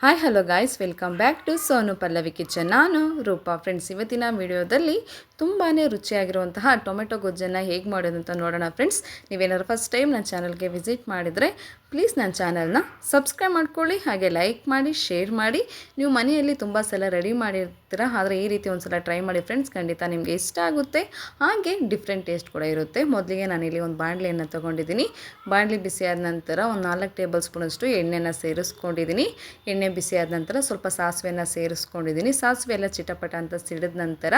Hi hello guys, welcome back to Sonu Pallavi kitchen. ನಾನು Roopa. Friends, ಇವತ್ತಿನ ವಿಡಿಯೋದಲ್ಲಿ ತುಂಬಾ ರುಚಿಯಾಗಿರುವಂತಹ ಟೊಮೆಟೊ ಗೊಜ್ಜನ್ನು ಹೇಗೆ ಮಾಡೋದು ಅಂತ ನೋಡೋಣ. ಫ್ರೆಂಡ್ಸ್, ನೀವೇನಾದ್ರು ಫಸ್ಟ್ ಟೈಮ್ ನನ್ನ ಚಾನಲ್ಗೆ ವಿಸಿಟ್ ಮಾಡಿದರೆ ಪ್ಲೀಸ್ ನನ್ನ ಚಾನಲ್ನ ಸಬ್ಸ್ಕ್ರೈಬ್ ಮಾಡ್ಕೊಳ್ಳಿ, ಹಾಗೆ ಲೈಕ್ ಮಾಡಿ, ಶೇರ್ ಮಾಡಿ. ನೀವು ಮನೆಯಲ್ಲಿ ತುಂಬ ಸಲ ರೆಡಿ ಮಾಡಿರ್ತೀರ, ಆದರೆ ಈ ರೀತಿ ಒಂದು ಸಲ ಟ್ರೈ ಮಾಡಿ ಫ್ರೆಂಡ್ಸ್, ಖಂಡಿತ ನಿಮಗೆ ಇಷ್ಟ ಆಗುತ್ತೆ. ಹಾಗೆ ಡಿಫ್ರೆಂಟ್ ಟೇಸ್ಟ್ ಕೂಡ ಇರುತ್ತೆ. ಮೊದಲಿಗೆ ನಾನಿಲ್ಲಿ ಒಂದು ಬಾಣಲೆಯನ್ನು ತೊಗೊಂಡಿದ್ದೀನಿ. ಬಾಣಲೆ ಬಿಸಿಯಾದ ನಂತರ ಒಂದು 4 ಟೇಬಲ್ ಸ್ಪೂನಷ್ಟು ಎಣ್ಣೆನ ಸೇರಿಸ್ಕೊಂಡಿದ್ದೀನಿ. ಎಣ್ಣೆ ಬಿಸಿ ಆದ ನಂತರ ಸ್ವಲ್ಪ ಸಾಸಿವೆನ ಸೇರಿಸ್ಕೊಂಡಿದ್ದೀನಿ. ಸಾಸಿವೆ ಎಲ್ಲ ಚಿಟಪಟ ಅಂತ ಸಿಡಿದ ನಂತರ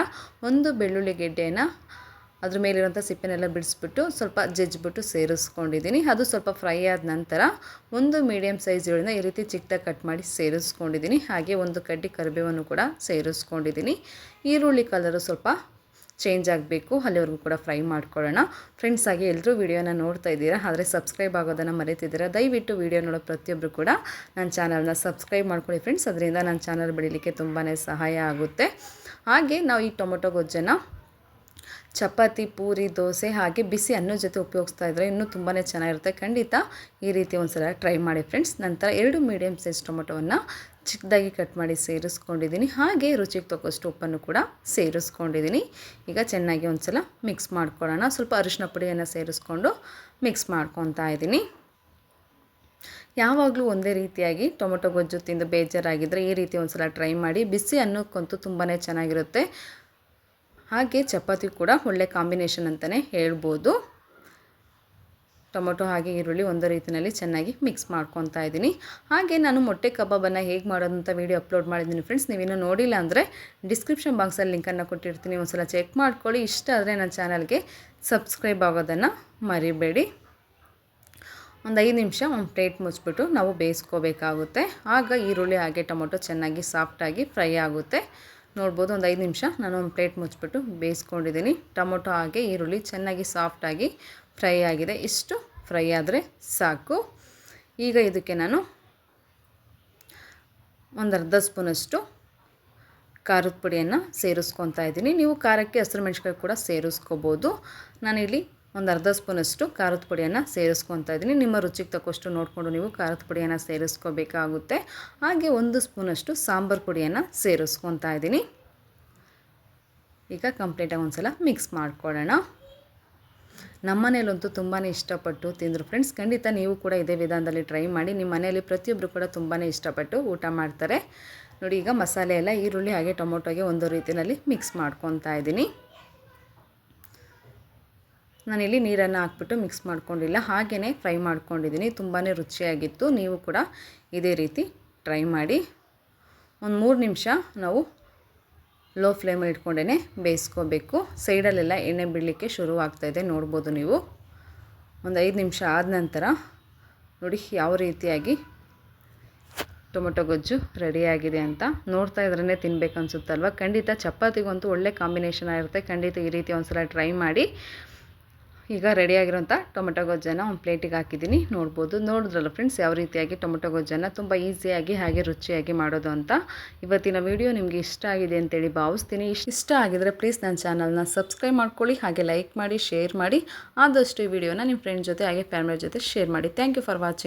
ಒಂದು ಬೆಳ್ಳುಳ್ಳಿ ಗೆಡ್ಡೆಯನ್ನು ಅದ್ರ ಮೇಲಿರೋಂಥ ಸಿಪ್ಪೆನೆಲ್ಲ ಬಿಡಿಸ್ಬಿಟ್ಟು ಸ್ವಲ್ಪ ಜಜ್ಜಿಬಿಟ್ಟು ಸೇರಿಸ್ಕೊಂಡಿದ್ದೀನಿ. ಅದು ಸ್ವಲ್ಪ ಫ್ರೈ ಆದ ನಂತರ ಒಂದು ಮೀಡಿಯಮ್ ಸೈಜ್ ಈರುಳ್ಳಿನ ಈ ರೀತಿ ಚಿಕ್ಕದಾಗಿ ಕಟ್ ಮಾಡಿ ಸೇರಿಸ್ಕೊಂಡಿದ್ದೀನಿ. ಹಾಗೆ ಒಂದು ಕಡ್ಡಿ ಕರಿಬೇವನ್ನು ಕೂಡ ಸೇರಿಸ್ಕೊಂಡಿದ್ದೀನಿ. ಈರುಳ್ಳಿ ಕಲರು ಸ್ವಲ್ಪ ಚೇಂಜ್ ಆಗಬೇಕು, ಅಲ್ಲಿವರೆಗೂ ಕೂಡ ಫ್ರೈ ಮಾಡ್ಕೊಳ್ಳೋಣ. ಫ್ರೆಂಡ್ಸ್, ಆಗಿ ಎಲ್ಲರೂ ವೀಡಿಯೋನ ನೋಡ್ತಾ ಇದ್ದೀರಾ, ಆದರೆ ಸಬ್ಸ್ಕ್ರೈಬ್ ಆಗೋದನ್ನು ಮರೆತಿದ್ದೀರಾ. ದಯವಿಟ್ಟು ವೀಡಿಯೋ ನೋಡೋ ಪ್ರತಿಯೊಬ್ಬರು ಕೂಡ ನನ್ನ ಚಾನಲ್ನ ಸಬ್ಸ್ಕ್ರೈಬ್ ಮಾಡ್ಕೊಳ್ಳಿ ಫ್ರೆಂಡ್ಸ್. ಅದರಿಂದ ನನ್ನ ಚಾನಲ್ ಬೆಳೀಲಿಕ್ಕೆ ತುಂಬಾ ಸಹಾಯ ಆಗುತ್ತೆ. ಹಾಗೆ ನಾವು ಈ ಟೊಮೊಟೊ ಗೊಜ್ಜನ್ನು ಚಪಾತಿ, ಪೂರಿ, ದೋಸೆ ಹಾಗೆ ಬಿಸಿ ಅನ್ನದ ಜೊತೆ ಉಪಯೋಗಿಸ್ತಾ ಇದ್ದರೆ ಇನ್ನೂ ತುಂಬಾ ಚೆನ್ನಾಗಿರುತ್ತೆ. ಖಂಡಿತ ಈ ರೀತಿ ಒಂದು ಸಲ ಟ್ರೈ ಮಾಡಿ ಫ್ರೆಂಡ್ಸ್. ನಂತರ 2 ಮೀಡಿಯಮ್ ಸೈಜ್ ಟೊಮೊಟೊವನ್ನು ಚಿಕ್ಕದಾಗಿ ಕಟ್ ಮಾಡಿ ಸೇರಿಸ್ಕೊಂಡಿದ್ದೀನಿ. ಹಾಗೆ ರುಚಿಗೆ ತಕ್ಕಷ್ಟು ಉಪ್ಪನ್ನು ಕೂಡ ಸೇರಿಸ್ಕೊಂಡಿದ್ದೀನಿ. ಈಗ ಚೆನ್ನಾಗಿ ಒಂದು ಸಲ ಮಿಕ್ಸ್ ಮಾಡ್ಕೊಳ್ಳೋಣ. ಸ್ವಲ್ಪ ಅರಿಶಿನ ಪುಡಿಯನ್ನು ಸೇರಿಸ್ಕೊಂಡು ಮಿಕ್ಸ್ ಮಾಡ್ಕೊತಾ ಇದ್ದೀನಿ. ಯಾವಾಗಲೂ ಒಂದೇ ರೀತಿಯಾಗಿ ಟೊಮೊಟೊ ಗೊಜ್ಜು ತಿಂದು ಬೇಜಾರಾಗಿದ್ದರೆ ಈ ರೀತಿ ಒಂದು ಸಲ ಟ್ರೈ ಮಾಡಿ. ಬಿಸಿ ಅನ್ನಕ್ಕಂತೂ ತುಂಬಾ ಚೆನ್ನಾಗಿರುತ್ತೆ. ಹಾಗೆ ಚಪಾತಿ ಕೂಡ ಒಳ್ಳೆ ಕಾಂಬಿನೇಷನ್ ಅಂತಲೇ ಹೇಳ್ಬೋದು. ಟೊಮೊಟೊ ಹಾಗೆ ಈರುಳ್ಳಿ ಒಂದು ರೀತಿಯಲ್ಲಿ ಚೆನ್ನಾಗಿ ಮಿಕ್ಸ್ ಮಾಡ್ಕೊತಾ ಇದ್ದೀನಿ. ಹಾಗೆ ನಾನು ಮೊಟ್ಟೆ ಕಬಾಬನ್ನು ಹೇಗೆ ಮಾಡೋದು ಅಂತ ವೀಡಿಯೋ ಅಪ್ಲೋಡ್ ಮಾಡಿದ್ದೀನಿ ಫ್ರೆಂಡ್ಸ್. ನೀವೇನೂ ನೋಡಿಲ್ಲ ಅಂದರೆ ಡಿಸ್ಕ್ರಿಪ್ಷನ್ ಬಾಕ್ಸಲ್ಲಿ ಲಿಂಕನ್ನು ಕೊಟ್ಟಿರ್ತೀನಿ, ಒಂದು ಸಲ ಚೆಕ್ ಮಾಡ್ಕೊಳ್ಳಿ. ಇಷ್ಟ ಆದರೆ ನನ್ನ ಚಾನಲ್ಗೆ ಸಬ್ಸ್ಕ್ರೈಬ್ ಆಗೋದನ್ನು ಮರಿಬೇಡಿ. ಒಂದು 5 ನಿಮಿಷ ಒಂದು ಪ್ಲೇಟ್ ಮುಚ್ಚಿಬಿಟ್ಟು ನಾವು ಬೇಯಿಸ್ಕೋಬೇಕಾಗುತ್ತೆ. ಆಗ ಈರುಳ್ಳಿ ಹಾಗೆ ಟೊಮೊಟೊ ಚೆನ್ನಾಗಿ ಸಾಫ್ಟಾಗಿ ಫ್ರೈ ಆಗುತ್ತೆ. ನೋಡ್ಬೋದು, ಒಂದು 5 ನಿಮಿಷ ನಾನು ಒಂದು ಪ್ಲೇಟ್ ಮುಚ್ಚಿಬಿಟ್ಟು ಬೇಯಿಸ್ಕೊಂಡಿದ್ದೀನಿ. ಟೊಮೊಟೊ ಹಾಗೆ ಈರುಳ್ಳಿ ಚೆನ್ನಾಗಿ ಸಾಫ್ಟಾಗಿ ಫ್ರೈ ಆಗಿದೆ. ಇಷ್ಟು ಫ್ರೈ ಆದರೆ ಸಾಕು. ಈಗ ಇದಕ್ಕೆ ನಾನು ಒಂದು ಅರ್ಧ ಸ್ಪೂನಷ್ಟು ಖಾರದ ಪುಡಿಯನ್ನು ಸೇರಿಸ್ಕೊತಾ ಇದ್ದೀನಿ. ನೀವು ಖಾರಕ್ಕೆ ಹಸಿರು ಮೆಣಸಿನ್ಕಾಯಿ ಕೂಡ ಸೇರಿಸ್ಕೋಬೋದು. ನಾನಿಲ್ಲಿ ಒಂದು ಅರ್ಧ ಸ್ಪೂನಷ್ಟು ಖಾರದ ಪುಡಿಯನ್ನು ಸೇರಿಸ್ಕೊತಾ ಇದ್ದೀನಿ. ನಿಮ್ಮ ರುಚಿಗೆ ತಕ್ಕಷ್ಟು ನೋಡಿಕೊಂಡು ನೀವು ಖಾರದ ಪುಡಿಯನ್ನು ಸೇರಿಸ್ಕೋಬೇಕಾಗುತ್ತೆ. ಹಾಗೆ 1 ಸ್ಪೂನಷ್ಟು ಸಾಂಬಾರು ಪುಡಿಯನ್ನು ಸೇರಿಸ್ಕೊತಾ ಇದ್ದೀನಿ. ಈಗ ಕಂಪ್ಲೀಟಾಗಿ ಒಂದು ಸಲ ಮಿಕ್ಸ್ ಮಾಡ್ಕೊಳ್ಳೋಣ. ನಮ್ಮ ಮನೇಲಂತೂ ತುಂಬಾ ಇಷ್ಟಪಟ್ಟು ತಿಂದರು ಫ್ರೆಂಡ್ಸ್. ಖಂಡಿತ ನೀವು ಕೂಡ ಇದೇ ವಿಧಾನದಲ್ಲಿ ಟ್ರೈ ಮಾಡಿ. ನಿಮ್ಮ ಮನೆಯಲ್ಲಿ ಪ್ರತಿಯೊಬ್ಬರು ಕೂಡ ತುಂಬಾ ಇಷ್ಟಪಟ್ಟು ಊಟ ಮಾಡ್ತಾರೆ. ನೋಡಿ, ಈಗ ಮಸಾಲೆ ಎಲ್ಲ ಈರುಳ್ಳಿ ಹಾಗೆ ಟೊಮೊಟೊಗೆ ಒಂದು ರೀತಿಯಲ್ಲಿ ಮಿಕ್ಸ್ ಮಾಡ್ಕೊತಾ ಇದ್ದೀನಿ. ನಾನಿಲ್ಲಿ ನೀರನ್ನು ಹಾಕ್ಬಿಟ್ಟು ಮಿಕ್ಸ್ ಮಾಡ್ಕೊಂಡಿಲ್ಲ, ಹಾಗೆಯೇ ಫ್ರೈ ಮಾಡ್ಕೊಂಡಿದ್ದೀನಿ. ತುಂಬಾ ರುಚಿಯಾಗಿತ್ತು. ನೀವು ಕೂಡ ಇದೇ ರೀತಿ ಟ್ರೈ ಮಾಡಿ. ಒಂದು 3 ನಿಮಿಷ ನಾವು ಲೋ ಫ್ಲೇಮಲ್ಲಿ ಇಟ್ಕೊಂಡೇ ಬೇಯಿಸ್ಕೋಬೇಕು. ಸೈಡಲ್ಲೆಲ್ಲ ಎಣ್ಣೆ ಬಿಡಲಿಕ್ಕೆ ಶುರುವಾಗ್ತಾಯಿದೆ, ನೋಡ್ಬೋದು ನೀವು. ಒಂದು 5 ನಿಮಿಷ ಆದ ನಂತರ ನೋಡಿ ಯಾವ ರೀತಿಯಾಗಿ ಟೊಮೊಟೊ ಗೊಜ್ಜು ರೆಡಿಯಾಗಿದೆ ಅಂತ. ನೋಡ್ತಾ ಇದ್ರೇ ತಿನ್ಬೇಕು ಅನಿಸುತ್ತಲ್ವ. ಖಂಡಿತ ಚಪಾತಿಗಂತೂ ಒಳ್ಳೆ ಕಾಂಬಿನೇಷನ್ ಆಗಿರುತ್ತೆ. ಖಂಡಿತ ಈ ರೀತಿ ಒಂದು ಸಲ ಟ್ರೈ ಮಾಡಿ. ಈಗ ರೆಡಿಯಾಗಿರೋಂಥ ಟೊಮೆಟೊ ಗೊಜ್ಜನ್ನು ಒಂದು ಪ್ಲೇಟಿಗೆ ಹಾಕಿದ್ದೀನಿ. ನೋಡಿದ್ರಲ್ಲ ಫ್ರೆಂಡ್ಸ್, ಯಾವ ರೀತಿಯಾಗಿ ಟೊಮೆಟೊ ಗೊಜ್ಜನ್ನು ತುಂಬ ಈಸಿಯಾಗಿ ಹಾಗೆ ರುಚಿಯಾಗಿ ಮಾಡೋದು ಅಂತ. ಇವತ್ತಿನ ವಿಡಿಯೋ ನಿಮಗೆ ಇಷ್ಟ ಆಗಿದೆ ಅಂತೇಳಿ ಭಾವಿಸ್ತೀನಿ. ಇಷ್ಟ ಆಗಿದರೆ ಪ್ಲೀಸ್ ನನ್ನ ಚಾನಲ್ನ ಸಬ್ಸ್ಕ್ರೈಬ್ ಮಾಡ್ಕೊಳ್ಳಿ, ಹಾಗೆ ಲೈಕ್ ಮಾಡಿ, ಶೇರ್ ಮಾಡಿ. ಆದಷ್ಟು ಈ ವಿಡಿಯೋನ ನಿಮ್ಮ ಫ್ರೆಂಡ್ ಜೊತೆ ಹಾಗೆ ಫ್ಯಾಮಿಲಿ ಜೊತೆ ಶೇರ್ ಮಾಡಿ. Thank you for watching.